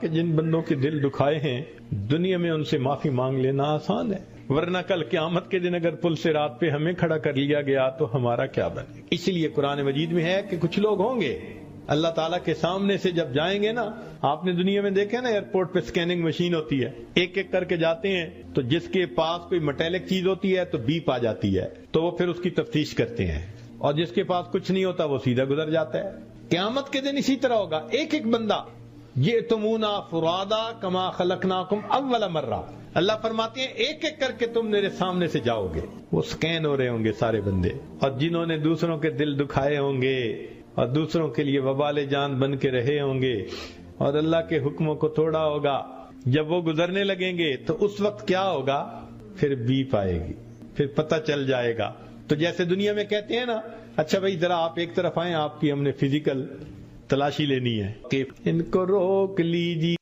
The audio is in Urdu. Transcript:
کہ جن بندوں کے دل دکھائے ہیں دنیا میں ان سے معافی مانگ لینا آسان ہے، ورنہ کل قیامت کے دن اگر پل صراط پہ ہمیں کھڑا کر لیا گیا تو ہمارا کیا بنے؟ اس لیے قرآن مجید میں ہے کہ کچھ لوگ ہوں گے اللہ تعالیٰ کے سامنے سے جب جائیں گے نا، آپ نے دنیا میں دیکھا نا ایئرپورٹ پہ سکیننگ مشین ہوتی ہے، ایک ایک کر کے جاتے ہیں تو جس کے پاس کوئی میٹیلک چیز ہوتی ہے تو بیپ آ جاتی ہے، تو وہ پھر اس کی تفتیش کرتے ہیں، اور جس کے پاس کچھ نہیں ہوتا وہ سیدھا گزر جاتا ہے۔ قیامت کے دن اسی طرح ہوگا، ایک ایک بندہ جئتمونا فرادا کما خلقناکم اول مرہ، اللہ فرماتے ہیں ایک ایک کر کے تم میرے سامنے سے جاؤ گے، وہ سکین ہو رہے ہوں گے سارے بندے، اور جنہوں نے دوسروں کے دل دکھائے ہوں گے اور دوسروں کے لیے وبال جان بن کے رہے ہوں گے اور اللہ کے حکموں کو توڑا ہوگا، جب وہ گزرنے لگیں گے تو اس وقت کیا ہوگا؟ پھر بیپ آئے گی، پھر پتہ چل جائے گا۔ تو جیسے دنیا میں کہتے ہیں نا، اچھا بھائی ذرا آپ ایک طرف آئیں، آپ کی ہم نے فزیکل تلاشی لینی ہے کہ ان کو روک لیجیے۔